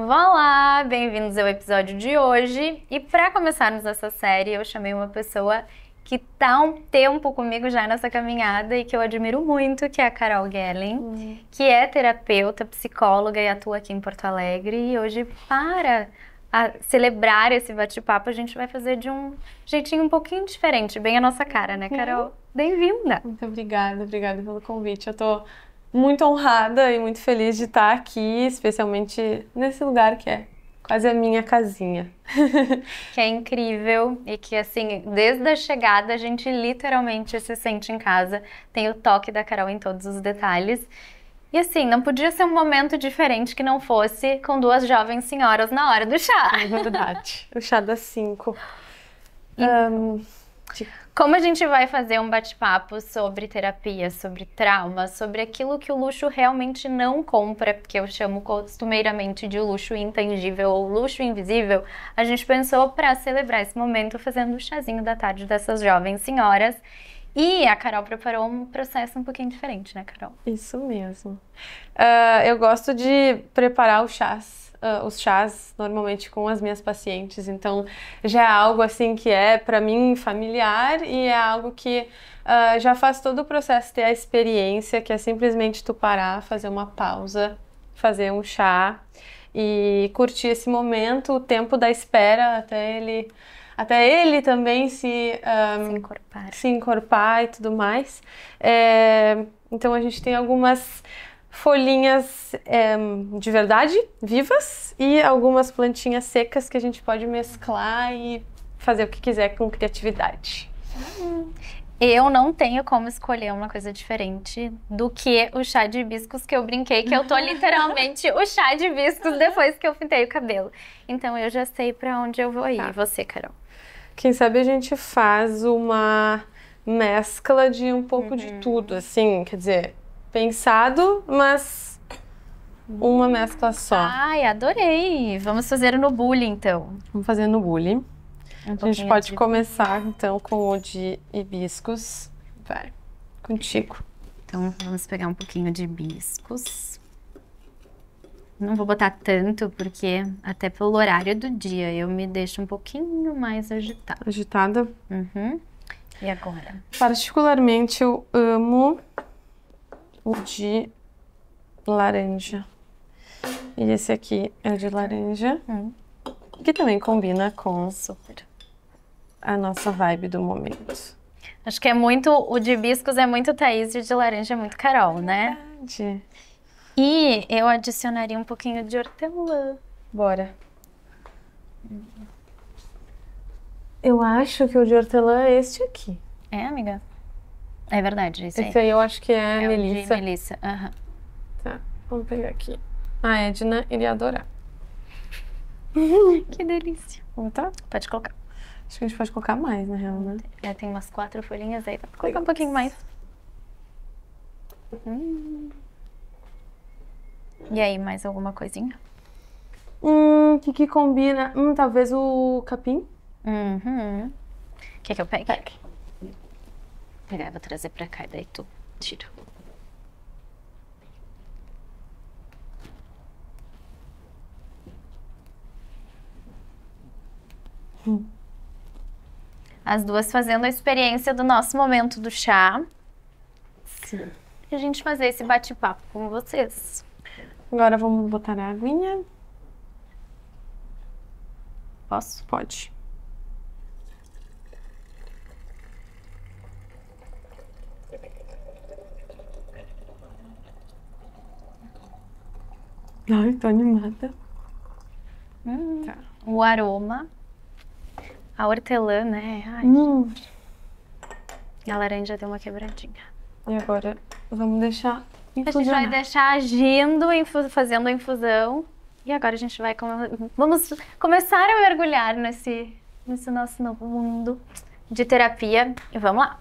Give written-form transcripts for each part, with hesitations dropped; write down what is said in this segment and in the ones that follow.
Olá, bem-vindos ao episódio de hoje. E para começarmos essa série, eu chamei uma pessoa que tá há um tempo comigo já nessa caminhada e que eu admiro muito, que é a Carol Gellen, que é terapeuta, psicóloga e atua aqui em Porto Alegre. E hoje, para celebrar esse bate-papo, a gente vai fazer de um jeitinho um pouquinho diferente, bem a nossa cara, né, Carol? Bem-vinda! Muito obrigada pelo convite. Eu tô muito honrada e muito feliz de estar aqui, especialmente nesse lugar que é quase a minha casinha. Que é incrível e que, assim, desde a chegada a gente literalmente se sente em casa. Tem o toque da Carol em todos os detalhes. E assim, não podia ser um momento diferente que não fosse com duas jovens senhoras na hora do chá. É verdade. O chá das 5. Como a gente vai fazer um bate-papo sobre terapia, sobre trauma, sobre aquilo que o luxo realmente não compra, que eu chamo costumeiramente de luxo intangível ou luxo invisível, a gente pensou para celebrar esse momento fazendo o chazinho da tarde dessas jovens senhoras. E a Carol preparou um processo um pouquinho diferente, né, Carol? Isso mesmo. Eu gosto de preparar os chás normalmente com as minhas pacientes, então já é algo assim que é para mim familiar e é algo que já faz todo o processo ter a experiência, que é simplesmente tu parar, fazer uma pausa, fazer um chá e curtir esse momento, o tempo da espera até ele também se encorpar e tudo mais. Então a gente tem algumas folhinhas de verdade, vivas, e algumas plantinhas secas que a gente pode mesclar e fazer o que quiser com criatividade. Eu não tenho como escolher uma coisa diferente do que o chá de hibiscus, que eu brinquei que eu tô literalmente o chá de hibiscus depois que eu pintei o cabelo. Então eu já sei pra onde eu vou ir. E você, Carol? Quem sabe a gente faz uma mescla de um pouco de tudo, assim, quer dizer, pensado, mas uma mescla só. Ai, adorei! Vamos fazer no bule, então. Vamos fazer no bule. A gente pode começar, então, com o de hibiscus. Vai, contigo. Então, vamos pegar um pouquinho de hibiscus. Não vou botar tanto, porque até pelo horário do dia eu me deixo um pouquinho mais agitada. Agitada? Uhum. E agora? Particularmente, eu amo o de laranja. E esse aqui é o de laranja, que também combina com Super. A nossa vibe do momento. Acho que é muito, o de hibiscus é muito Thaís e o de laranja é muito Carol, né? Verdade. E eu adicionaria um pouquinho de hortelã. Bora. Eu acho que o de hortelã é este aqui. É, amiga? É verdade, esse Esse aí eu acho que é melissa. O de melissa. Uhum. Tá, vamos pegar aqui. A Edna iria adorar. Que delícia. Vamos botar? Pode colocar. Acho que a gente pode colocar mais, na real, né? Tem umas 4 folhinhas aí, pode colocar um pouquinho mais. E aí, mais alguma coisinha? Que combina? Talvez o capim? Quer que eu pegue? Pegue. Vou trazer pra cá e daí tu tira. As duas fazendo a experiência do nosso momento do chá. Sim. E a gente fazer esse bate-papo com vocês. Agora vamos botar a aguinha. Posso? Pode. Ai, tô animada. Tá. O aroma. A hortelã, né? Ai, a laranja deu uma quebradinha. E agora vamos deixar infusionar. A gente vai deixar agindo, fazendo a infusão. E agora a gente vai vamos começar a mergulhar nesse nosso novo mundo de terapia. E vamos lá.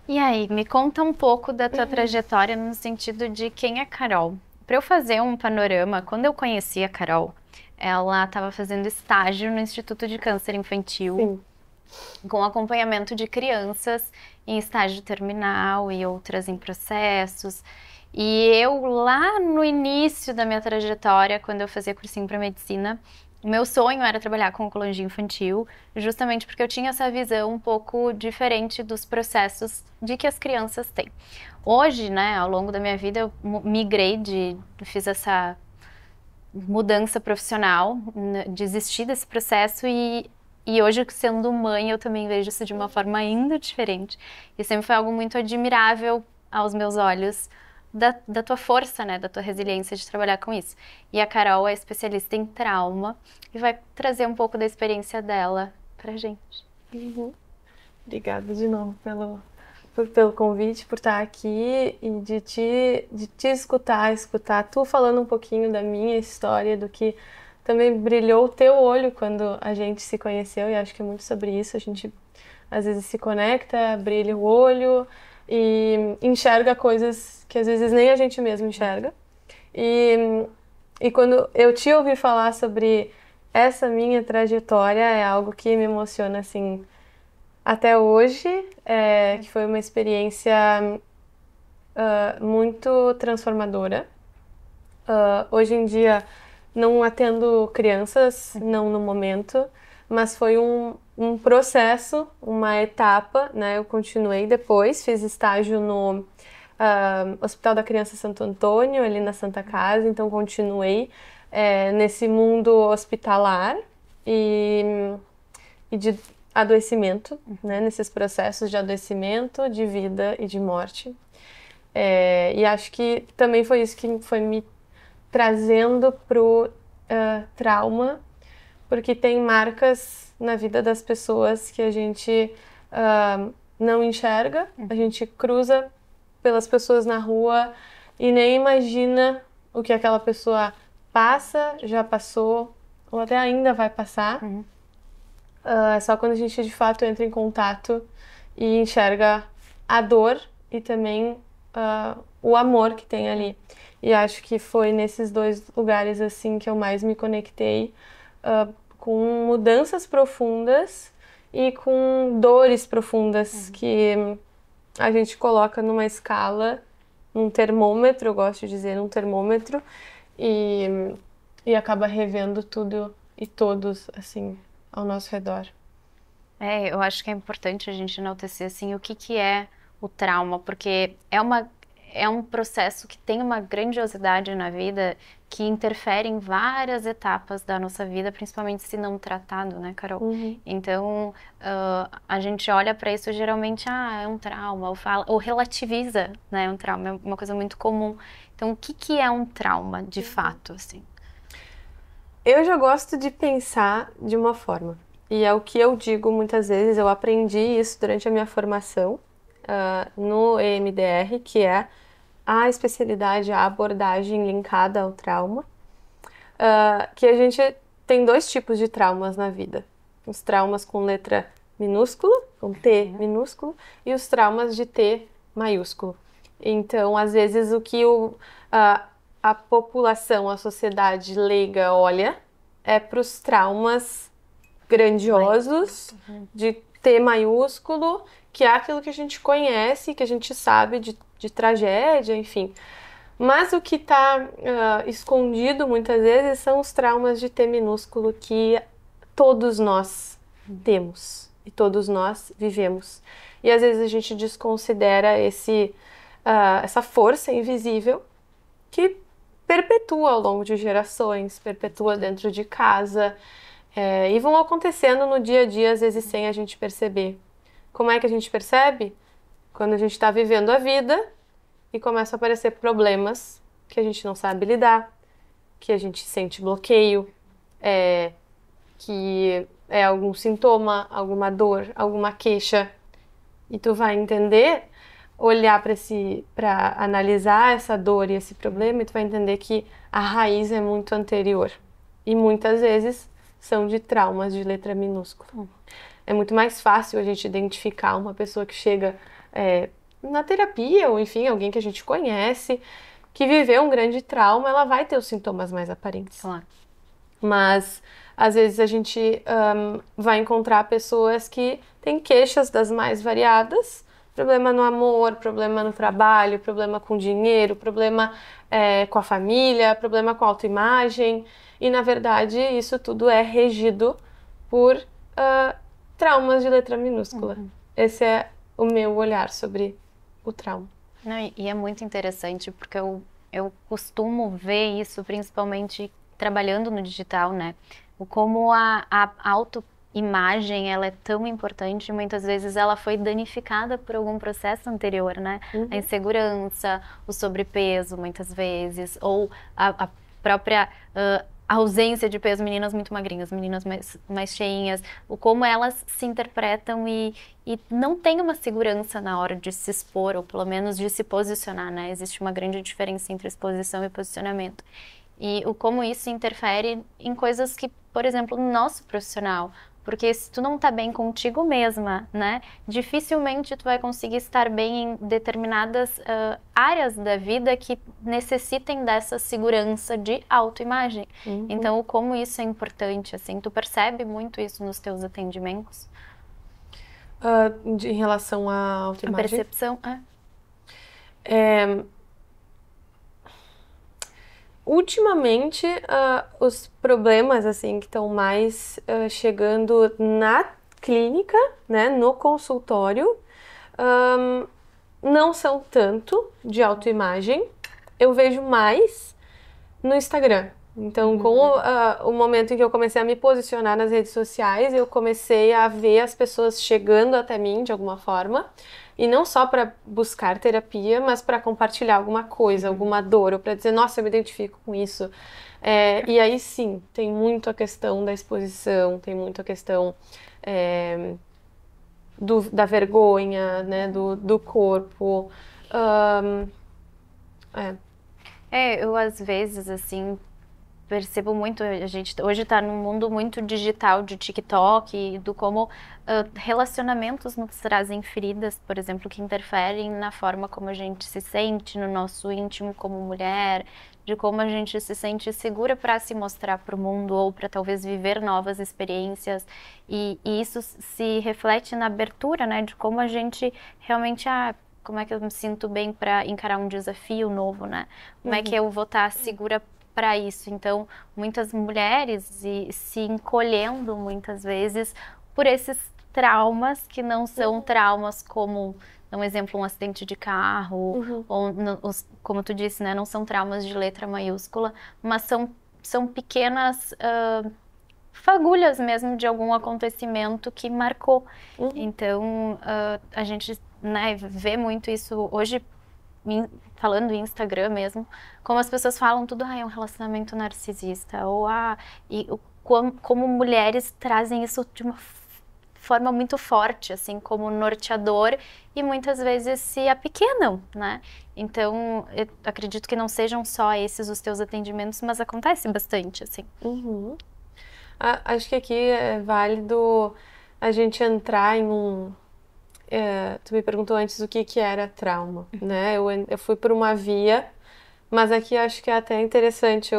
E aí, me conta um pouco da tua trajetória no sentido de quem é Carol. Para eu fazer um panorama, quando eu conheci a Carol, ela estava fazendo estágio no Instituto de Câncer Infantil. Sim. Com acompanhamento de crianças em estágio terminal e outras em processos. E eu, lá no início da minha trajetória, quando eu fazia cursinho para medicina, o meu sonho era trabalhar com oncologia infantil, justamente porque eu tinha essa visão um pouco diferente dos processos de que as crianças têm. Hoje, né, ao longo da minha vida, eu migrei fiz essa mudança profissional, desisti desse processo e hoje, sendo mãe, eu também vejo isso de uma forma ainda diferente. E sempre foi algo muito admirável aos meus olhos, da tua força, né, da tua resiliência de trabalhar com isso. E a Carol é especialista em trauma e vai trazer um pouco da experiência dela pra gente. Uhum. Obrigada de novo pelo convite, por estar aqui e de te escutar tu falando um pouquinho da minha história, do que também brilhou o teu olho quando a gente se conheceu, e acho que é muito sobre isso. A gente às vezes se conecta, brilha o olho e enxerga coisas que às vezes nem a gente mesmo enxerga. E quando eu te ouvi falar sobre essa minha trajetória, é algo que me emociona assim até hoje, que foi uma experiência muito transformadora. Hoje em dia não atendo crianças, não no momento, mas foi um processo, uma etapa, né? Eu continuei depois, fiz estágio no Hospital da Criança Santo Antônio, ali na Santa Casa, então continuei nesse mundo hospitalar e de adoecimento, né? Nesses processos de adoecimento, de vida e de morte. E acho que também foi isso que foi me trazendo pro trauma, porque tem marcas na vida das pessoas que a gente não enxerga, a gente cruza pelas pessoas na rua e nem imagina o que aquela pessoa passa, já passou ou até ainda vai passar. Só quando a gente de fato entra em contato e enxerga a dor e também o amor que tem ali. E acho que foi nesses dois lugares assim que eu mais me conectei com mudanças profundas e com dores profundas que a gente coloca numa escala, num termômetro, eu gosto de dizer, num termômetro, e acaba revendo tudo e todos assim ao nosso redor. Eu acho que é importante a gente enaltecer assim o que é o trauma, porque é um processo que tem uma grandiosidade na vida que interfere em várias etapas da nossa vida, principalmente se não tratado, né, Carol? Então, a gente olha para isso geralmente, é um trauma, ou relativiza, né, um trauma, é uma coisa muito comum. Então, o que é um trauma, de fato, assim? Eu já gosto de pensar de uma forma, e é o que eu digo muitas vezes, eu aprendi isso durante a minha formação no EMDR, que é a especialidade, a abordagem linkada ao trauma, que a gente tem dois tipos de traumas na vida. Os traumas com letra minúscula, com T minúsculo, e os traumas de T maiúsculo. Então, às vezes, o que a população, a sociedade leiga olha é para os traumas grandiosos de T maiúsculo, que é aquilo que a gente conhece, que a gente sabe de tragédia, enfim. Mas o que está escondido muitas vezes são os traumas de T minúsculo que todos nós temos e todos nós vivemos. E às vezes a gente desconsidera essa força invisível que perpetua ao longo de gerações, perpetua dentro de casa, e vão acontecendo no dia a dia, às vezes sem a gente perceber. Como é que a gente percebe? Quando a gente está vivendo a vida e começam a aparecer problemas que a gente não sabe lidar, que a gente sente bloqueio, que é algum sintoma, alguma dor, alguma queixa. E tu vai entender, olhar para analisar essa dor e esse problema, e tu vai entender que a raiz é muito anterior. E muitas vezes são de traumas de letra minúscula. É muito mais fácil a gente identificar uma pessoa que chega na terapia, ou enfim, alguém que a gente conhece, que viveu um grande trauma, ela vai ter os sintomas mais aparentes. Claro. Mas, às vezes, a gente vai encontrar pessoas que têm queixas das mais variadas, Problema no amor, problema no trabalho, problema com dinheiro, problema com a família, problema com a autoimagem. E, na verdade, isso tudo é regido por traumas de letra minúscula. Esse é o meu olhar sobre o trauma. Não, e é muito interessante, porque eu costumo ver isso, principalmente trabalhando no digital, né? Como a autoimagem, ela é tão importante, muitas vezes ela foi danificada por algum processo anterior, né? A insegurança, o sobrepeso, muitas vezes, ou a própria ausência de peso, meninas muito magrinhas, meninas mais cheinhas, como elas se interpretam e não tem uma segurança na hora de se expor, ou pelo menos de se posicionar, né? Existe uma grande diferença entre exposição e posicionamento. E como isso interfere em coisas que, por exemplo, no nosso profissional, porque se tu não tá bem contigo mesma, né, dificilmente tu vai conseguir estar bem em determinadas áreas da vida que necessitem dessa segurança de autoimagem. Então, como isso é importante, assim, tu percebe muito isso nos teus atendimentos? Em relação à autoimagem? A percepção, Ultimamente, os problemas assim que estão mais chegando na clínica, né, no consultório, não são tanto de autoimagem. Eu vejo mais no Instagram. Então, com o momento em que eu comecei a me posicionar nas redes sociais, eu comecei a ver as pessoas chegando até mim de alguma forma. E não só para buscar terapia, mas para compartilhar alguma coisa, alguma dor, ou para dizer, nossa, eu me identifico com isso. E aí sim, tem muito a questão da exposição, tem muito a questão da vergonha, né, do corpo. Eu às vezes, assim, percebo muito, a gente hoje está num mundo muito digital de TikTok e do como relacionamentos nos trazem feridas, por exemplo, que interferem na forma como a gente se sente, no nosso íntimo como mulher, de como a gente se sente segura para se mostrar para o mundo ou para talvez viver novas experiências e isso se reflete na abertura, né, de como a gente realmente como é que eu me sinto bem para encarar um desafio novo, né? Como é que eu vou estar segura para isso? Então, muitas mulheres se encolhendo muitas vezes por esses traumas que não são traumas como, um exemplo, um acidente de carro, ou como tu disse, né, não são traumas de letra maiúscula, mas são pequenas fagulhas mesmo de algum acontecimento que marcou. Então, a gente, né, vê muito isso hoje, falando em Instagram mesmo, como as pessoas falam tudo, é um relacionamento narcisista, ou como mulheres trazem isso de uma forma muito forte, assim, como norteador, e muitas vezes se apequenam, né? Então, eu acredito que não sejam só esses os teus atendimentos, mas acontece bastante, assim. Acho que aqui é válido a gente entrar em tu me perguntou antes o que era trauma, né? Eu fui por uma via, mas aqui acho que é até interessante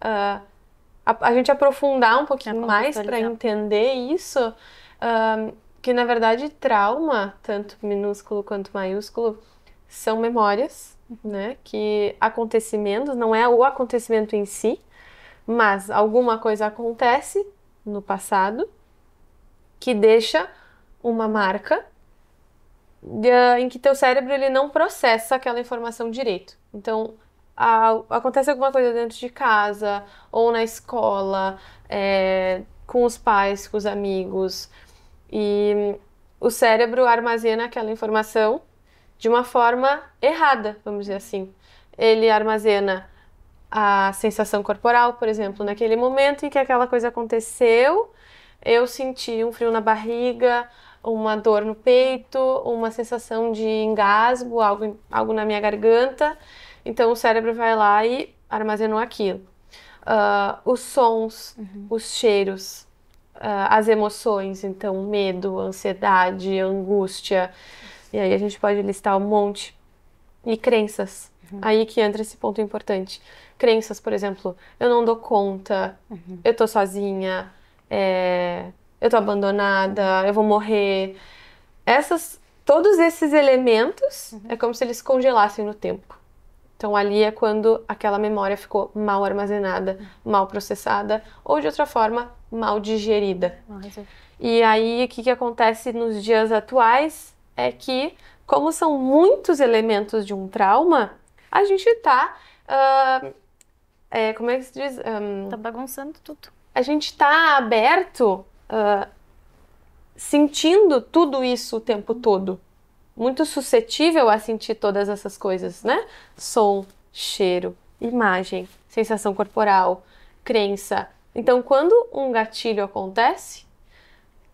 a gente aprofundar um pouquinho mais para entender isso, que na verdade trauma, tanto minúsculo quanto maiúsculo, são memórias, né? Que acontecimentos, não é o acontecimento em si, mas alguma coisa acontece no passado que deixa uma marca em que teu cérebro ele não processa aquela informação direito. Então, acontece alguma coisa dentro de casa ou na escola, com os pais, com os amigos, e o cérebro armazena aquela informação de uma forma errada, vamos dizer assim. Ele armazena a sensação corporal, por exemplo, naquele momento em que aquela coisa aconteceu, eu senti um frio na barriga, uma dor no peito, uma sensação de engasgo, algo na minha garganta. Então o cérebro vai lá e armazenou aquilo. Os sons, os cheiros, as emoções, então medo, ansiedade, angústia, e aí a gente pode listar um monte. E crenças, aí que entra esse ponto importante. Crenças, por exemplo, eu não dou conta, eu tô sozinha, eu tô abandonada, eu vou morrer. Essas todos esses elementos é como se eles congelassem no tempo. Então ali é quando aquela memória ficou mal armazenada, mal processada, ou de outra forma, mal digerida. E aí o que acontece nos dias atuais é que, como são muitos elementos de um trauma, a gente tá... como é que se diz? Tá bagunçando tudo. A gente tá aberto, sentindo tudo isso o tempo todo. Muito suscetível a sentir todas essas coisas, né? Som, cheiro, imagem, sensação corporal, crença. Então, quando um gatilho acontece,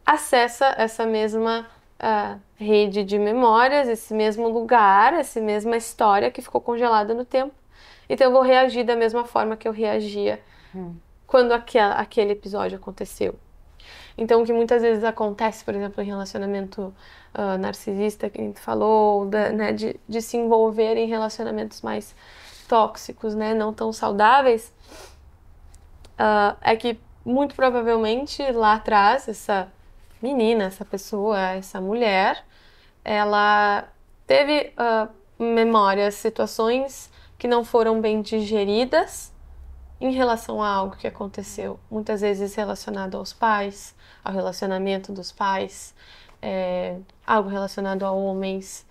acessa essa mesma rede de memórias, esse mesmo lugar, essa mesma história que ficou congelada no tempo. Então, eu vou reagir da mesma forma que eu reagia quando aquele episódio aconteceu. Então, o que muitas vezes acontece, por exemplo, em relacionamento narcisista, que a gente falou, né, de se envolver em relacionamentos mais tóxicos, né, não tão saudáveis, é que muito provavelmente lá atrás, essa menina, essa pessoa, essa mulher, ela teve memórias, situações que não foram bem digeridas em relação a algo que aconteceu, muitas vezes relacionado aos pais, ao relacionamento dos pais, algo relacionado a homens,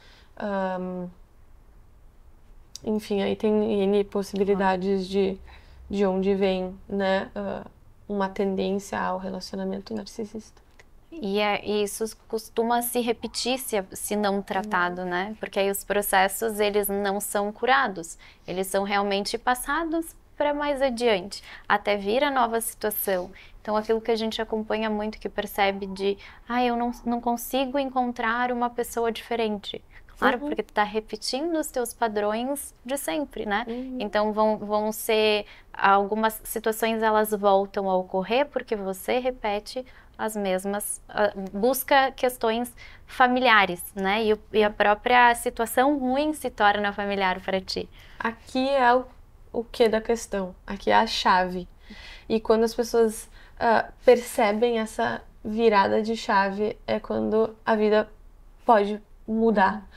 enfim, aí tem N possibilidades de onde vem, né, uma tendência ao relacionamento narcisista. E isso costuma se repetir se não tratado, né? Porque aí os processos, eles não são curados, eles são realmente passados para mais adiante, até vir a nova situação. Então, aquilo que a gente acompanha muito, que percebe eu não consigo encontrar uma pessoa diferente. Claro, porque tu tá repetindo os teus padrões de sempre, né? Então, vão ser... Algumas situações, elas voltam a ocorrer porque você repete as mesmas... busca questões familiares, né? E a própria situação ruim se torna familiar para ti. Aqui é o que da questão? Aqui é a chave. E quando as pessoas percebem essa virada de chave, é quando a vida pode mudar.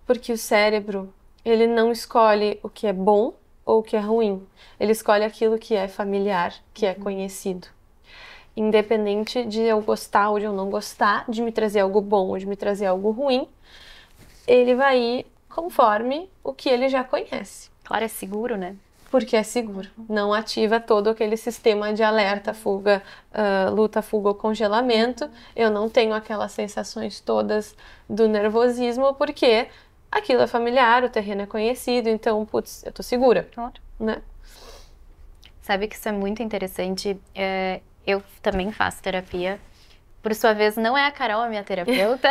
Porque o cérebro, ele não escolhe o que é bom ou o que é ruim. Ele escolhe aquilo que é familiar, que é conhecido. Independente de eu gostar ou de eu não gostar, de me trazer algo bom ou de me trazer algo ruim, ele vai ir conforme o que ele já conhece. Claro, é seguro, né? Porque é seguro. Não ativa todo aquele sistema de alerta, fuga, luta, fuga ou congelamento. Eu não tenho aquelas sensações todas do nervosismo, porque aquilo é familiar, o terreno é conhecido, então, putz, eu tô segura. Claro. Né? Sabe que isso é muito interessante? Eu também faço terapia. Por sua vez, não é a Carol a minha terapeuta,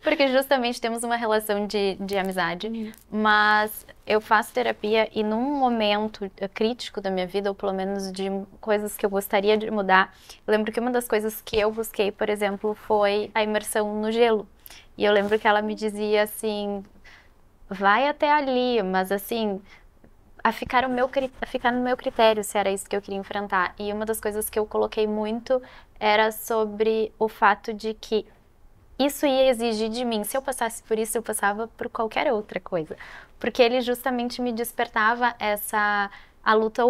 porque justamente temos uma relação de amizade, mas eu faço terapia e num momento crítico da minha vida, ou pelo menos de coisas que eu gostaria de mudar, eu lembro que uma das coisas que eu busquei, por exemplo, foi a imersão no gelo. E eu lembro que ela me dizia assim, vai até ali, mas assim... a ficar no meu critério, se era isso que eu queria enfrentar. E uma das coisas que eu coloquei muito era sobre o fato de que isso ia exigir de mim. Se eu passasse por isso, eu passava por qualquer outra coisa. Porque ele justamente me despertava a luta,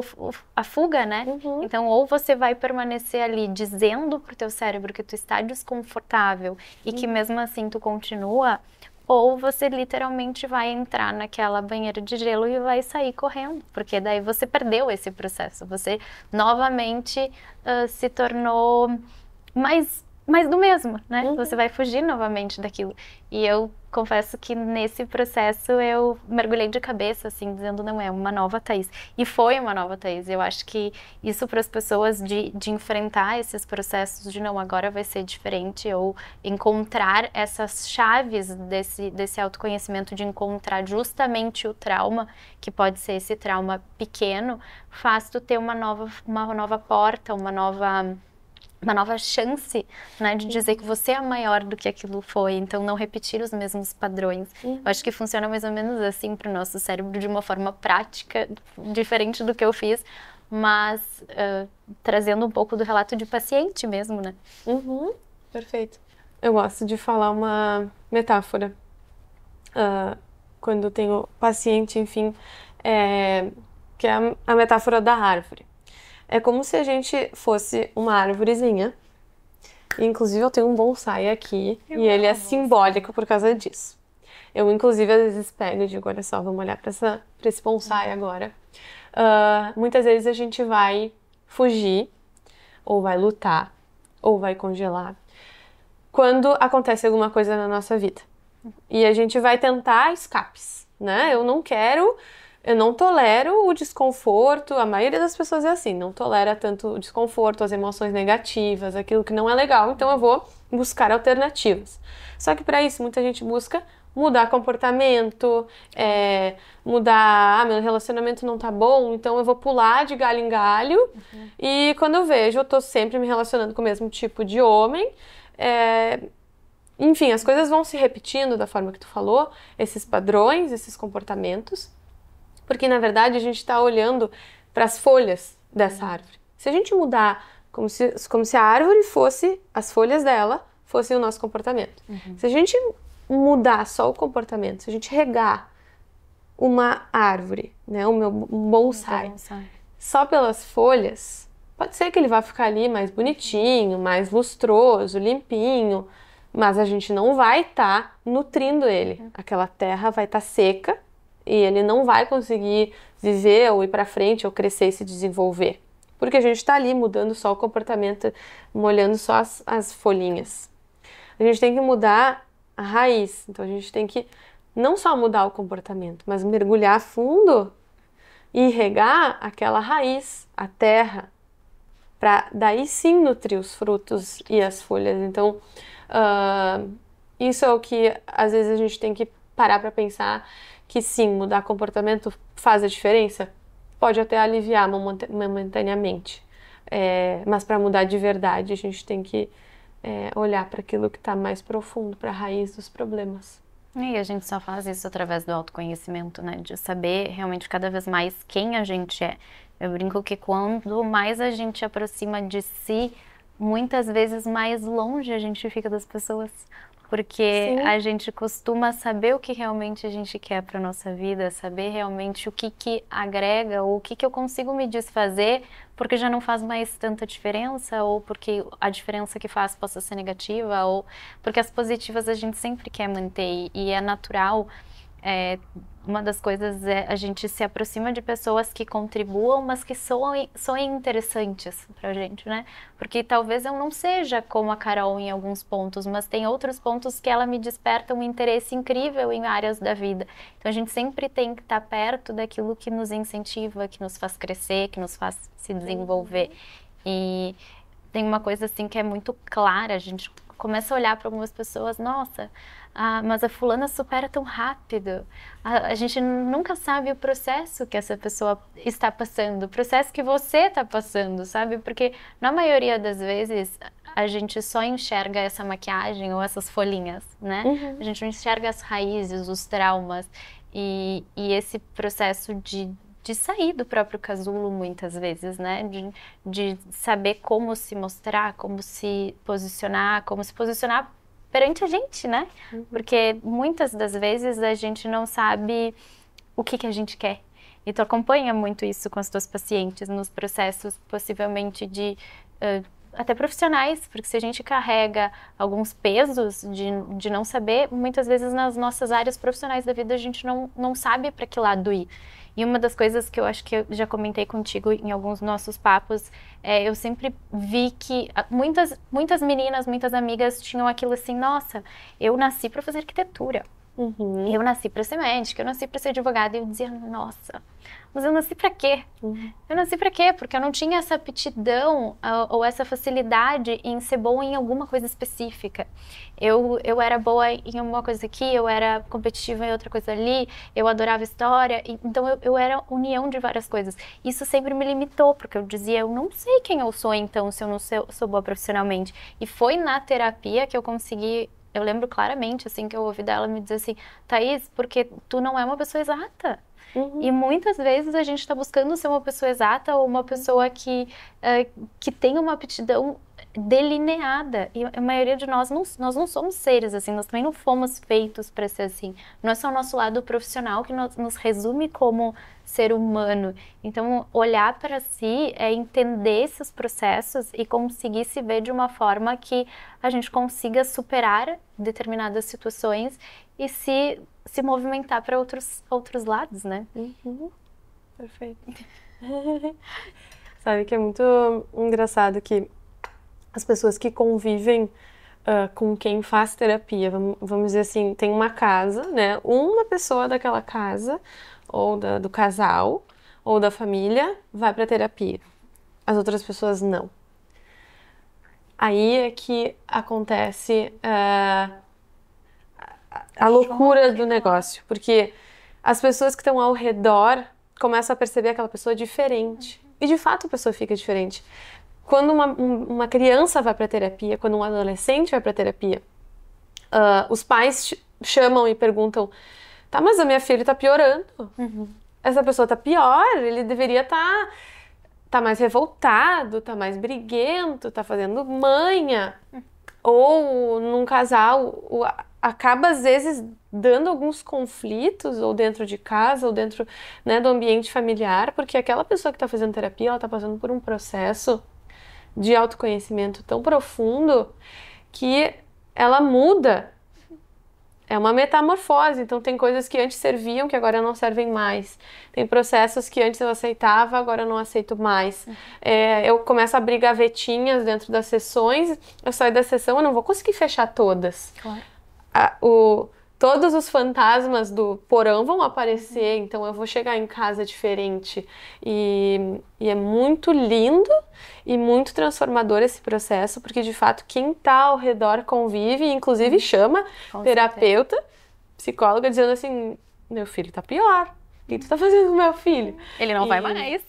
a fuga, né? Então, ou você vai permanecer ali dizendo pro teu cérebro que tu está desconfortável e que mesmo assim tu continua, ou você literalmente vai entrar naquela banheira de gelo e vai sair correndo, porque daí você perdeu esse processo, você novamente se tornou mais do mesmo, né? Você vai fugir novamente daquilo. E eu confesso que nesse processo eu mergulhei de cabeça, assim, dizendo, não, é uma nova Thaís. E foi uma nova Thaís. Eu acho que isso para as pessoas de enfrentar esses processos de não, agora vai ser diferente, ou encontrar essas chaves desse autoconhecimento, de encontrar justamente o trauma, que pode ser esse trauma pequeno, faz tu ter uma nova porta, uma nova chance, né, de dizer que você é maior do que aquilo foi, então não repetir os mesmos padrões. Eu acho que funciona mais ou menos assim para o nosso cérebro, de uma forma prática, diferente do que eu fiz, mas trazendo um pouco do relato de paciente mesmo, né? Perfeito. Eu gosto de falar uma metáfora. Quando tenho paciente, enfim, que é a metáfora da árvore. É como se a gente fosse uma árvorezinha. Inclusive, eu tenho um bonsai aqui e ele é simbólico por causa disso. Eu, inclusive, às vezes pego e digo, olha só, vamos olhar para esse bonsai agora. Muitas vezes a gente vai fugir, ou vai lutar, ou vai congelar, quando acontece alguma coisa na nossa vida. E a gente vai tentar escapes, né? Eu não tolero o desconforto, a maioria das pessoas é assim, não tolera tanto o desconforto, as emoções negativas, aquilo que não é legal, então eu vou buscar alternativas. Só que para isso muita gente busca mudar comportamento, meu relacionamento não tá bom, então eu vou pular de galho em galho, e quando eu vejo, eu tô sempre me relacionando com o mesmo tipo de homem, enfim, as coisas vão se repetindo da forma que tu falou, esses padrões, esses comportamentos, porque na verdade a gente está olhando para as folhas dessa árvore. Se a gente mudar como se a árvore fosse, as folhas dela fossem o nosso comportamento. Se a gente mudar só o comportamento, se a gente regar uma árvore, né, um bonsai, só pelas folhas, pode ser que ele vá ficar ali mais bonitinho, mais lustroso, limpinho, mas a gente não vai estar nutrindo ele. Aquela terra vai estar seca e ele não vai conseguir viver ou ir para frente ou crescer e se desenvolver. Porque a gente está ali mudando só o comportamento, molhando só as folhinhas. A gente tem que mudar a raiz. Então a gente tem que não só mudar o comportamento, mas mergulhar fundo e regar aquela raiz, a terra, para daí sim nutrir os frutos e as folhas. Então, isso é o que às vezes a gente tem que parar para pensar, que sim, mudar comportamento faz a diferença, pode até aliviar momentaneamente, mas para mudar de verdade a gente tem que olhar para aquilo que está mais profundo, para a raiz dos problemas. E a gente só faz isso através do autoconhecimento, né? De saber realmente cada vez mais quem a gente é. Eu brinco que quando mais a gente aproxima de si, muitas vezes mais longe a gente fica das pessoas. Porque Sim. a gente costuma saber o que realmente a gente quer para nossa vida, saber realmente o que agrega, ou o que eu consigo me desfazer, porque já não faz mais tanta diferença, ou porque a diferença que faz possa ser negativa, ou porque as positivas a gente sempre quer manter, e é natural. Uma das coisas é a gente se aproxima de pessoas que contribuam, mas que soem interessantes pra gente, né? Porque talvez eu não seja como a Carol em alguns pontos, mas tem outros pontos que ela me desperta um interesse incrível em áreas da vida. Então a gente sempre tem que estar perto daquilo que nos incentiva, que nos faz crescer, que nos faz se desenvolver. E tem uma coisa assim que é muito clara, a gente começa a olhar para algumas pessoas, nossa, mas a fulana supera tão rápido. A gente nunca sabe o processo que essa pessoa está passando, o processo que você está passando, sabe? Porque na maioria das vezes a gente só enxerga essa maquiagem ou essas folhinhas, né? A gente não enxerga as raízes, os traumas e esse processo de sair do próprio casulo muitas vezes, né? De saber como se mostrar, como se posicionar perante a gente, né? Porque muitas das vezes a gente não sabe o que a gente quer. E tu acompanha muito isso com as tuas pacientes nos processos, possivelmente até profissionais, porque se a gente carrega alguns pesos de não saber, muitas vezes nas nossas áreas profissionais da vida a gente não sabe para que lado ir. E uma das coisas que eu acho que eu já comentei contigo em alguns nossos papos, eu sempre vi que muitas meninas, muitas amigas tinham aquilo assim, nossa, eu nasci para fazer arquitetura. Eu nasci para ser médica, eu nasci para ser advogada. E eu dizia, nossa, mas eu nasci para quê? Eu nasci para quê? Porque eu não tinha essa aptidão ou essa facilidade em ser boa em alguma coisa específica. Eu era boa em uma coisa aqui, eu era competitiva em outra coisa ali, eu adorava história. Então eu era união de várias coisas. Isso sempre me limitou, porque eu dizia, eu não sei quem eu sou então, se eu não sou boa profissionalmente. E foi na terapia que eu consegui. Eu lembro claramente, assim, que eu ouvi dela me dizer assim, Thaís, porque tu não é uma pessoa exata. E muitas vezes a gente está buscando ser uma pessoa exata ou uma pessoa que tem uma aptidão delineada. E a maioria de nós não somos seres assim, nós também não fomos feitos para ser assim. Não é só o nosso lado profissional que nos resume como ser humano. Então, olhar para si é entender esses processos e conseguir se ver de uma forma que a gente consiga superar determinadas situações e se movimentar para outros lados, né? Perfeito. Sabe que é muito engraçado que as pessoas que convivem com quem faz terapia, vamos dizer assim, tem uma casa, né? Uma pessoa daquela casa, ou do casal, ou da família, vai para terapia. As outras pessoas não. Aí é que acontece a loucura do negócio, porque as pessoas que estão ao redor começam a perceber aquela pessoa diferente. E de fato a pessoa fica diferente. Quando uma criança vai para terapia, quando um adolescente vai para terapia, os pais chamam e perguntam: tá, mas a minha filha tá piorando. Essa pessoa tá pior, ele deveria tá mais revoltado, tá mais briguento, tá fazendo manha. Ou num casal, acaba às vezes dando alguns conflitos, ou dentro de casa, ou dentro, né, do ambiente familiar, porque aquela pessoa que está fazendo terapia, ela está passando por um processo de autoconhecimento tão profundo que ela muda. É uma metamorfose, então tem coisas que antes serviam que agora não servem mais. Tem processos que antes eu aceitava, agora eu não aceito mais. Eu começo a abrir gavetinhas dentro das sessões, eu saio da sessão, eu não vou conseguir fechar todas. Claro. Todos os fantasmas do porão vão aparecer, então eu vou chegar em casa diferente. E é muito lindo e muito transformador esse processo, porque de fato quem está ao redor convive, inclusive chama terapeuta, psicóloga, dizendo assim: meu filho tá pior, o que tu tá fazendo com meu filho? Ele não vai mais.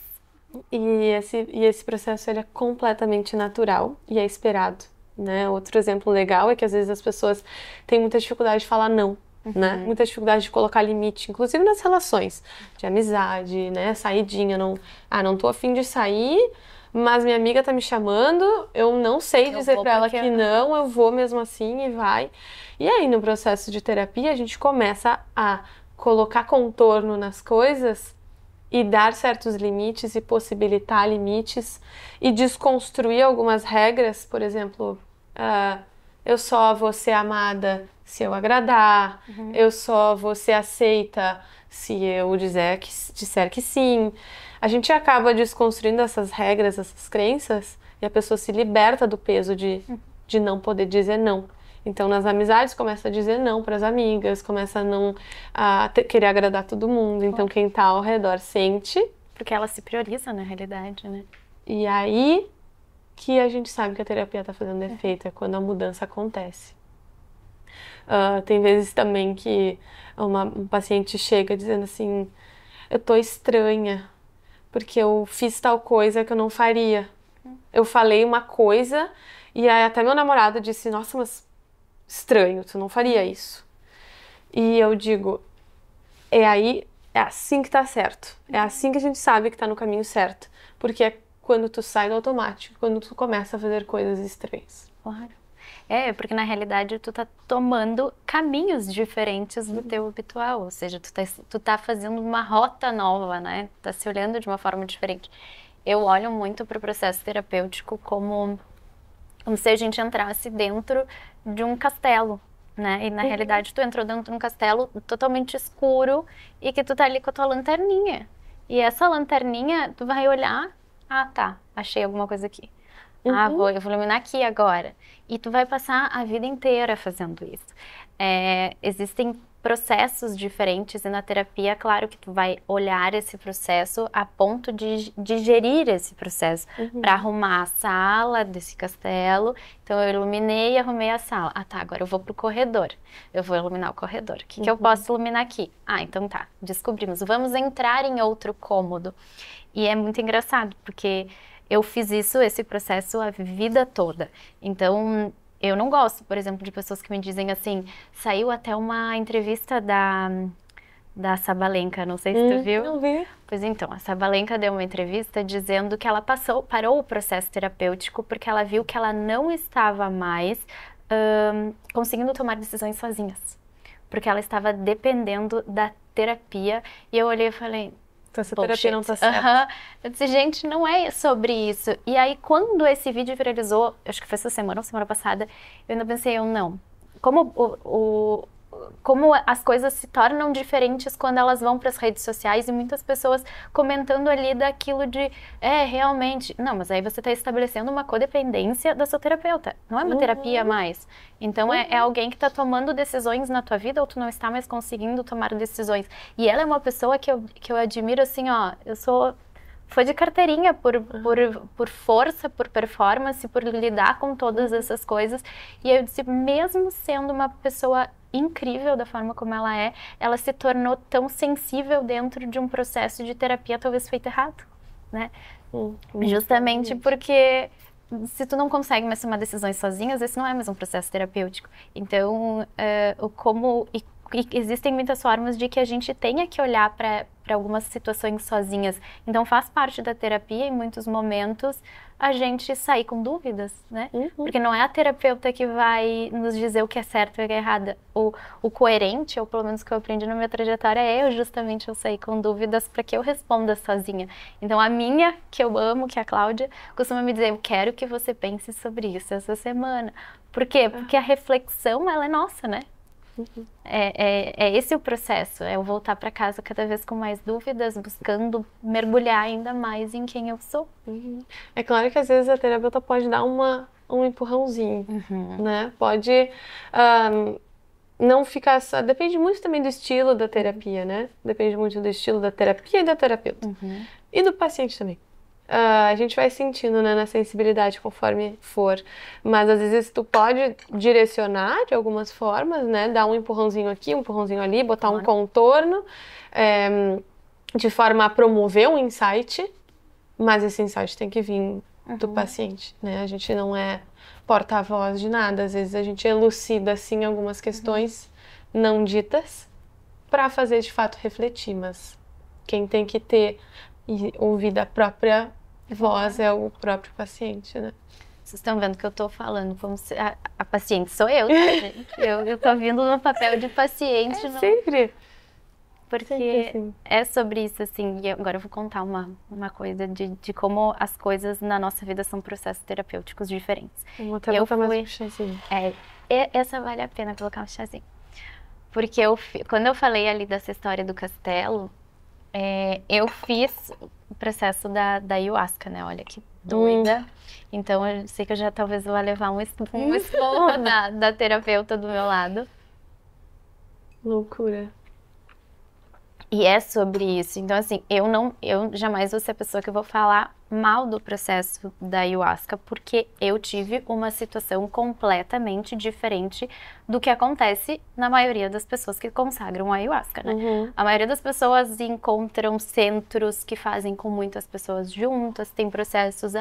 E esse processo ele é completamente natural e é esperado. Né? Outro exemplo legal é que às vezes as pessoas têm muita dificuldade de falar não, né? Muita dificuldade de colocar limite, inclusive nas relações de amizade, né? Saidinha, não tô a fim de sair, mas minha amiga tá me chamando, eu não sei dizer pra ela que não, eu vou mesmo assim e vai. E aí no processo de terapia a gente começa a colocar contorno nas coisas e dar certos limites e possibilitar limites e desconstruir algumas regras, por exemplo, eu só vou ser amada se eu agradar, eu só vou ser aceita se eu disser que sim. A gente acaba desconstruindo essas regras, essas crenças, e a pessoa se liberta do peso de não poder dizer não. Então, nas amizades, começa a dizer não para as amigas, começa a querer agradar todo mundo. Então, quem está ao redor sente. Porque ela se prioriza, na realidade, né? E aí que a gente sabe que a terapia está fazendo efeito, é quando a mudança acontece. Tem vezes também que um paciente chega dizendo assim: eu tô estranha, porque eu fiz tal coisa que eu não faria. Eu falei uma coisa e aí até meu namorado disse: nossa, mas estranho, tu não faria isso. E eu digo: é assim que tá certo. É assim que a gente sabe que tá no caminho certo. Porque é quando tu sai do automático, quando tu começa a fazer coisas estranhas. Claro. Porque na realidade tu tá tomando caminhos diferentes do teu habitual, ou seja, tu tá fazendo uma rota nova, né? Tá se olhando de uma forma diferente. Eu olho muito pro processo terapêutico como se a gente entrasse dentro de um castelo, né? E na realidade tu entrou dentro de um castelo totalmente escuro e que tu tá ali com a tua lanterninha. E essa lanterninha, tu vai olhar, tá, achei alguma coisa aqui. Eu vou iluminar aqui agora. E tu vai passar a vida inteira fazendo isso. Existem processos diferentes e na terapia, claro que tu vai olhar esse processo a ponto de digerir esse processo para arrumar a sala desse castelo. Então eu iluminei e arrumei a sala. Tá, agora eu vou pro corredor. Eu vou iluminar o corredor. O que eu posso iluminar aqui? Então tá, descobrimos. Vamos entrar em outro cômodo. E é muito engraçado, porque eu fiz esse processo a vida toda. Então, eu não gosto, por exemplo, de pessoas que me dizem assim, saiu até uma entrevista da Sabalenka, não sei se tu viu. Não vi. Pois então, a Sabalenka deu uma entrevista dizendo que ela parou o processo terapêutico porque ela viu que ela não estava mais conseguindo tomar decisões sozinhas. Porque ela estava dependendo da terapia. E eu olhei e falei... Essa terapia não tá certa. Eu disse, gente, não é sobre isso. E aí, quando esse vídeo viralizou, acho que foi essa semana ou semana passada, eu ainda pensei, não. Como as coisas se tornam diferentes quando elas vão para as redes sociais e muitas pessoas comentando ali daquilo de, realmente... Não, mas aí você está estabelecendo uma codependência da sua terapeuta. Não é uma terapia mais. Então, é alguém que está tomando decisões na tua vida ou tu não está mais conseguindo tomar decisões. E ela é uma pessoa que eu admiro, assim, eu sou... Foi de carteirinha por força, por performance, por lidar com todas essas coisas. E eu disse, mesmo sendo uma pessoa incrível da forma como ela se tornou tão sensível dentro de um processo de terapia talvez feito errado, né? Justamente porque se tu não consegue mais tomar decisões sozinhas, esse não é mais um processo terapêutico. Então, existem muitas formas de que a gente tenha que olhar para algumas situações sozinhas. Então, faz parte da terapia, em muitos momentos, a gente sair com dúvidas, né? Porque não é a terapeuta que vai nos dizer o que é certo e o que é errado. O coerente, ou pelo menos o que eu aprendi na minha trajetória, eu sair com dúvidas para que eu responda sozinha. Então, a minha, que eu amo, que é a Cláudia, costuma me dizer, eu quero que você pense sobre isso essa semana. Por quê? Porque a reflexão, ela é nossa, né? É esse o processo, é eu voltar para casa cada vez com mais dúvidas, buscando mergulhar ainda mais em quem eu sou. É claro que às vezes a terapeuta pode dar um empurrãozinho, né? Pode não ficar só... Depende muito também do estilo da terapia, né? Depende muito do estilo da terapia e da terapeuta. E do paciente também. A gente vai sentindo, né, na sensibilidade conforme for, mas às vezes tu pode direcionar de algumas formas, né, dar um empurrãozinho aqui, um empurrãozinho ali, botar um contorno, de forma a promover um insight, mas esse insight tem que vir do paciente, né, a gente não é porta-voz de nada, às vezes a gente elucida, assim, algumas questões não ditas para fazer de fato refletir, mas quem tem que ter e ouvir da própria voz é o próprio paciente, né? Vocês estão vendo que eu tô falando como se a paciente sou eu, tá, gente? Eu tô vindo no papel de paciente. Sempre. Porque sempre assim. É sobre isso, assim, e agora eu vou contar uma coisa de como as coisas na nossa vida são processos terapêuticos diferentes. Vou até botar mais um chazinho. Essa vale a pena colocar um chazinho. Porque quando eu falei ali dessa história do castelo, eu fiz o processo da ayahuasca, né? Olha que doida. Então, eu sei que eu já talvez vou levar um esporro da terapeuta do meu lado. Loucura. E é sobre isso. Então, assim, eu jamais vou ser a pessoa que vou falar mal do processo da ayahuasca, porque eu tive uma situação completamente diferente do que acontece na maioria das pessoas que consagram a ayahuasca, né? A maioria das pessoas encontram centros que fazem com muitas pessoas juntas, tem processos,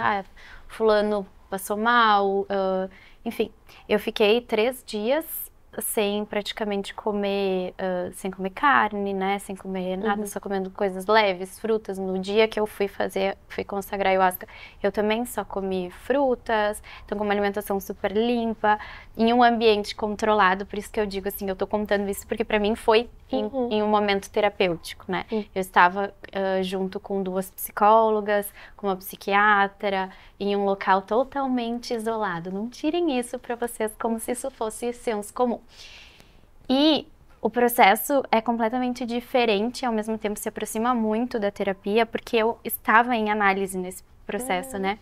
fulano passou mal, enfim. Eu fiquei 3 dias sem praticamente comer, sem comer carne, né, sem comer nada, só comendo coisas leves, frutas. No dia que eu fui consagrar ayahuasca, eu também só comi frutas, então com uma alimentação super limpa, em um ambiente controlado. Por isso que eu digo assim, eu tô contando isso porque pra mim foi em um momento terapêutico, né. Eu estava junto com 2 psicólogas, com uma psiquiatra, em um local totalmente isolado. Não tirem isso pra vocês como se isso fosse senso comum. E o processo é completamente diferente, ao mesmo tempo se aproxima muito da terapia, porque eu estava em análise nesse processo, né?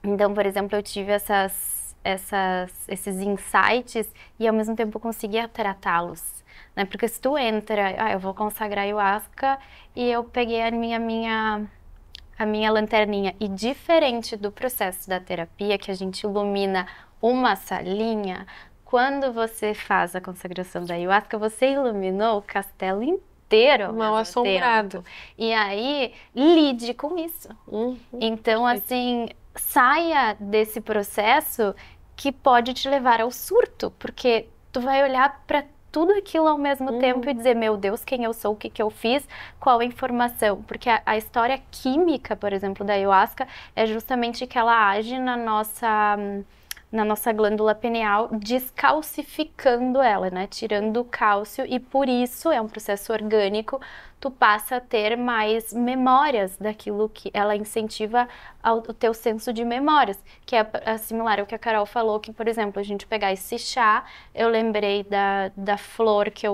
Então, por exemplo, eu tive esses insights e ao mesmo tempo eu conseguia tratá-los, né? Porque se tu entra, eu vou consagrar ayahuasca e eu peguei a minha lanterninha, e diferente do processo da terapia, que a gente ilumina uma salinha, quando você faz a consagração da ayahuasca, você iluminou o castelo inteiro. Mal assombrado. E aí, lide com isso. Então, assim, saia desse processo que pode te levar ao surto, porque tu vai olhar para tudo aquilo ao mesmo tempo e dizer, meu Deus, quem eu sou, o que que eu fiz, qual a informação. Porque a história química, por exemplo, da ayahuasca é justamente que ela age na nossa glândula pineal, descalcificando ela, né? Tirando o cálcio, e por isso é um processo orgânico, tu passa a ter mais daquilo que ela incentiva o teu senso de memórias, que é similar ao que a Carol falou, que, por exemplo, a gente pegar esse chá, eu lembrei da flor que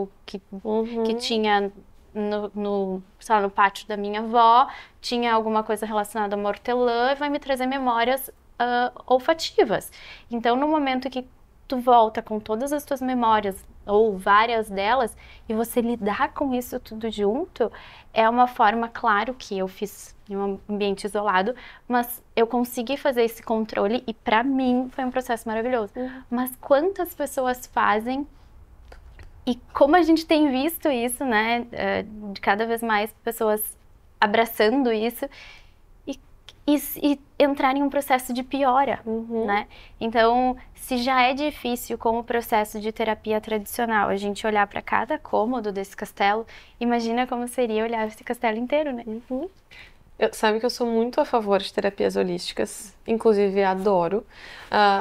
tinha sei lá, no pátio da minha avó, tinha alguma coisa relacionada a hortelã, e vai me trazer memórias olfativas. Então, no momento que tu volta com todas as tuas memórias, ou várias delas, e você lidar com isso tudo junto, é uma forma, claro que eu fiz em um ambiente isolado, mas eu consegui fazer esse controle e pra mim foi um processo maravilhoso. Mas quantas pessoas fazem, e como a gente tem visto isso, né, de cada vez mais pessoas abraçando isso, e entrar em um processo de piora, né? Então, se já é difícil com o processo de terapia tradicional, a gente olhar para cada cômodo desse castelo, imagina como seria olhar esse castelo inteiro, né? Sabe que eu sou muito a favor de terapias holísticas, inclusive adoro.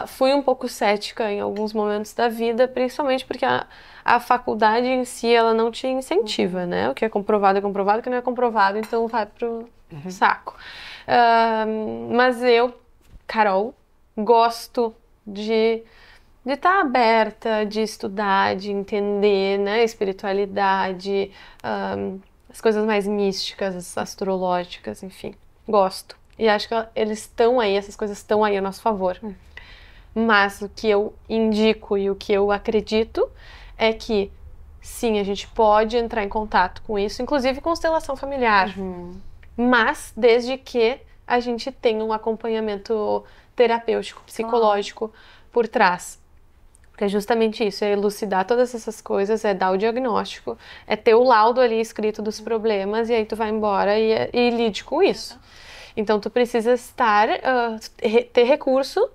Fui um pouco cética em alguns momentos da vida, principalmente porque a faculdade em si, ela não te incentiva, né? O que é comprovado, o que não é comprovado, então vai pro saco. Mas eu, Carol, gosto de estar aberta, de estudar, de entender, né, espiritualidade, as coisas mais místicas, astrológicas, enfim, gosto. E acho que essas coisas estão aí a nosso favor. Mas o que eu indico e o que eu acredito é que, sim, a gente pode entrar em contato com isso, inclusive constelação familiar. Mas desde que a gente tenha um acompanhamento terapêutico, psicológico por trás. Porque é justamente isso, é elucidar todas essas coisas, é dar o diagnóstico, é ter o laudo ali escrito dos problemas e aí tu vai embora e lide com isso. Então tu precisa ter recurso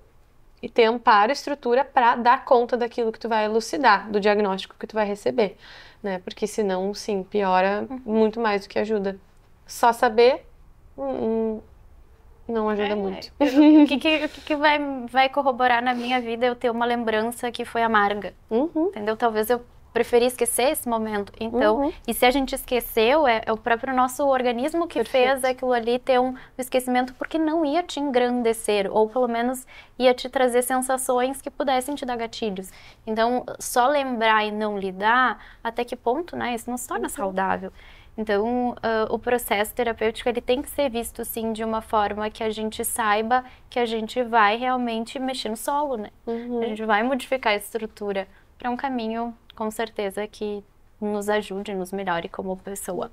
e ter amparo, estrutura para dar conta daquilo que tu vai elucidar, do diagnóstico que tu vai receber, né? Porque senão, sim, piora muito mais do que ajuda. Só saber não ajuda muito. O que vai corroborar na minha vida é eu ter uma lembrança que foi amarga, entendeu? Talvez eu preferi esquecer esse momento. Então, e se a gente esqueceu, é o próprio nosso organismo que fez aquilo ali ter um esquecimento, porque não ia te engrandecer, ou pelo menos ia te trazer sensações que pudessem te dar gatilhos. Então, só lembrar e não lidar, até que ponto, né? Isso não se torna saudável. Então, o processo terapêutico, ele tem que ser visto, sim, de uma forma que a gente saiba que a gente vai realmente mexer no solo, né? A gente vai modificar a estrutura para um caminho, com certeza, que nos ajude, nos melhore como pessoa.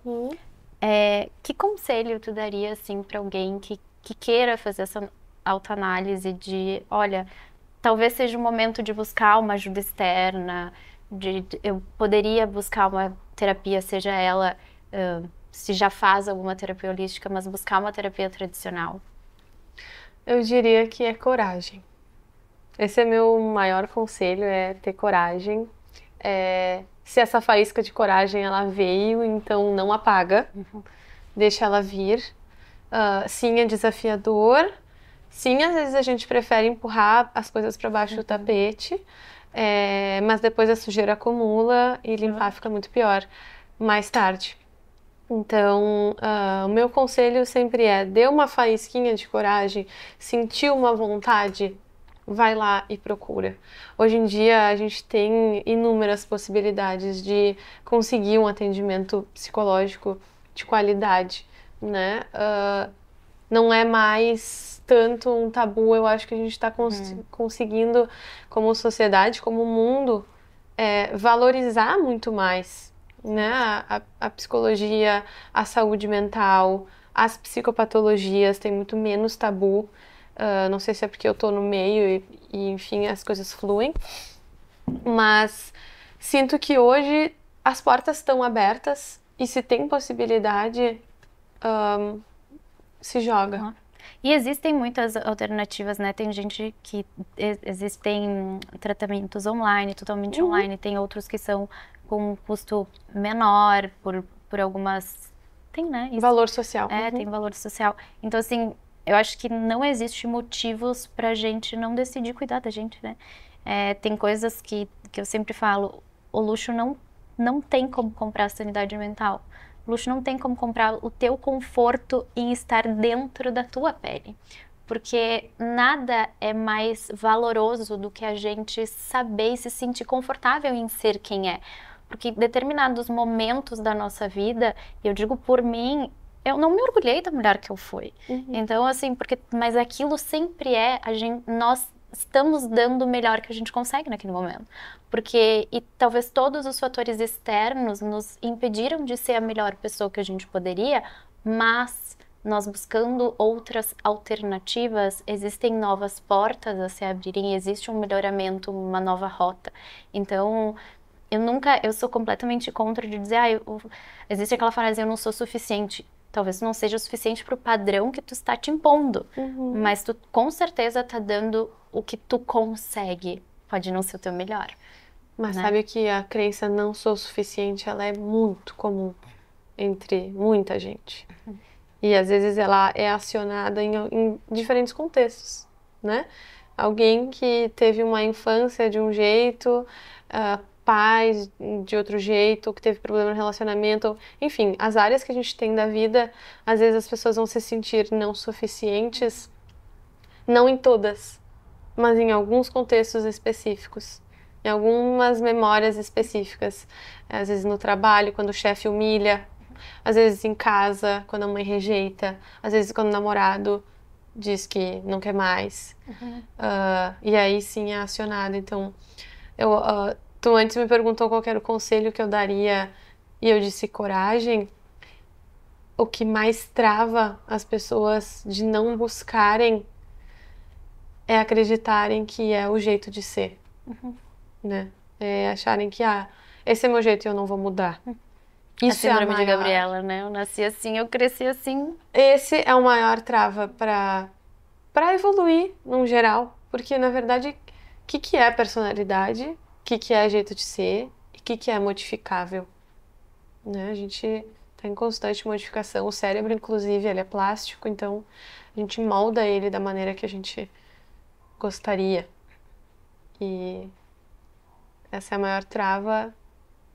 Que conselho tu daria, assim, para alguém que queira fazer essa autoanálise de, olha, talvez seja o momento de buscar uma ajuda externa, eu poderia buscar uma terapia, seja ela... se já faz alguma terapia holística, mas buscar uma terapia tradicional? Eu diria que é coragem. Esse é meu maior conselho, é ter coragem. Se essa faísca de coragem ela veio, então não apaga, deixa ela vir. Sim, é desafiador. Sim, às vezes a gente prefere empurrar as coisas para baixo do tapete, mas depois a sujeira acumula e limpar fica muito pior mais tarde. Então, o meu conselho sempre dê uma faísquinha de coragem, sentiu uma vontade, vai lá e procura. Hoje em dia a gente tem inúmeras possibilidades de conseguir um atendimento psicológico de qualidade, né? Não é mais tanto um tabu, eu acho que a gente está conseguindo, como sociedade, como mundo, valorizar muito mais, né? A psicologia, a saúde mental, as psicopatologias têm muito menos tabu. Não sei se é porque eu tô no meio e enfim, as coisas fluem. Mas sinto que hoje as portas estão abertas e se tem possibilidade, se joga. E existem muitas alternativas, né? Tem gente que existem tratamentos online, totalmente online, tem outros que são com um custo menor por algumas... Tem, né? Isso. Valor social. Tem valor social. Então, assim, eu acho que não existe motivos pra gente não decidir cuidar da gente, né? Tem coisas que eu sempre falo, o luxo não tem como comprar a sanidade mental. O luxo não tem como comprar o teu conforto em estar dentro da tua pele. Porque nada é mais valoroso do que a gente saber e se sentir confortável em ser quem é. Porque em determinados momentos da nossa vida, e eu digo por mim, eu não me orgulhei da mulher que eu fui. Então, assim, mas aquilo sempre nós estamos dando o melhor que a gente consegue naquele momento. E talvez todos os fatores externos nos impediram de ser a melhor pessoa que a gente poderia, mas nós buscando outras alternativas, existem novas portas a se abrirem, existe um melhoramento, uma nova rota. Então, eu sou completamente contra de dizer, existe aquela frase, eu não sou suficiente. Talvez não seja o suficiente para o padrão que tu está te impondo, mas tu com certeza está dando o que tu consegue. Pode não ser o teu melhor. Mas né? sabe que a crença não sou suficiente, ela é muito comum entre muita gente. E às vezes ela é acionada em diferentes contextos, né? Alguém que teve uma infância de um jeito, pais de outro jeito, que teve problema no relacionamento, enfim, as áreas que a gente tem da vida, às vezes as pessoas vão se sentir não suficientes, não em todas, mas em alguns contextos específicos, em algumas memórias específicas, às vezes no trabalho, quando o chefe humilha, às vezes em casa, quando a mãe rejeita, às vezes quando o namorado diz que não quer mais, e aí sim é acionado. Então, tu antes me perguntou qual era o conselho que eu daria e eu disse coragem. O que mais trava as pessoas de não buscarem é acreditarem que é o jeito de ser, né? É acharem que, esse é meu jeito e eu não vou mudar. Isso a síndrome de Gabriela, né? Eu nasci assim, eu cresci assim. Esse é o maior trava para evoluir, num geral. Porque, na verdade, o que é personalidade? O que é jeito de ser? E o que é modificável? Né? A gente está em constante modificação. O cérebro, inclusive, ele é plástico, então a gente molda ele da maneira que a gente gostaria. E essa é a maior trava,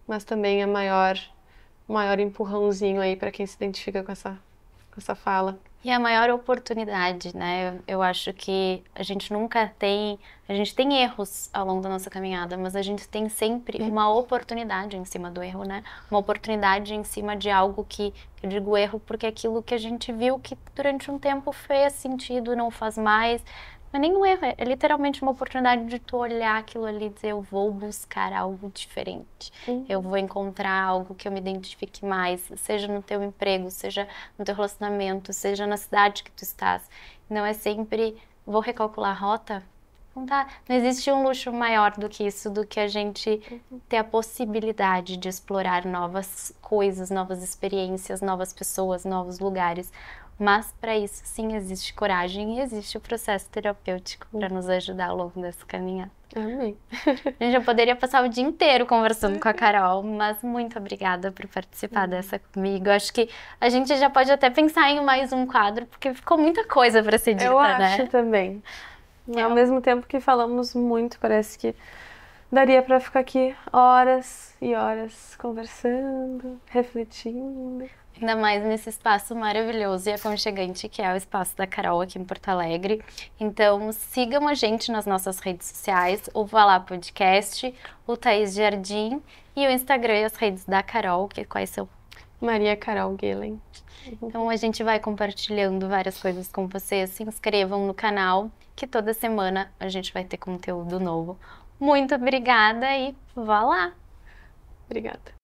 mas também a maior empurrãozinho aí para quem se identifica com essa fala. E a maior oportunidade, né? Eu acho que a gente tem erros ao longo da nossa caminhada, mas a gente tem sempre uma oportunidade em cima do erro, né? Uma oportunidade em cima de algo que eu digo erro porque é aquilo que a gente viu que durante um tempo fez sentido, não faz mais. Não é nem um erro, é literalmente uma oportunidade de tu olhar aquilo ali e dizer, eu vou buscar algo diferente. Eu vou encontrar algo que eu me identifique mais, seja no teu emprego, seja no teu relacionamento, seja na cidade que tu estás. Não é sempre, vou recalcular a rota? Não dá. Não existe um luxo maior do que isso, do que a gente ter a possibilidade de explorar novas coisas, novas experiências, novas pessoas, novos lugares. Mas para isso sim existe coragem e existe o processo terapêutico para nos ajudar ao longo dessa caminhada. Amém. A gente já poderia passar o dia inteiro conversando com a Carol, mas muito obrigada por participar dessa comigo. Acho que a gente já pode até pensar em mais um quadro, porque ficou muita coisa para ser dita, né? Eu acho também. Ao mesmo tempo que falamos muito, parece que daria para ficar aqui horas e horas conversando, refletindo. Ainda mais nesse espaço maravilhoso e aconchegante que é o espaço da Carol aqui em Porto Alegre. Então sigam a gente nas nossas redes sociais, o Vá Lá Podcast, o Thaís Jardim e o Instagram e as redes da Carol, quais são? Maria Carol Gehlen. Então a gente vai compartilhando várias coisas com vocês. Se inscrevam no canal, que toda semana a gente vai ter conteúdo novo. Muito obrigada e vá lá! Obrigada.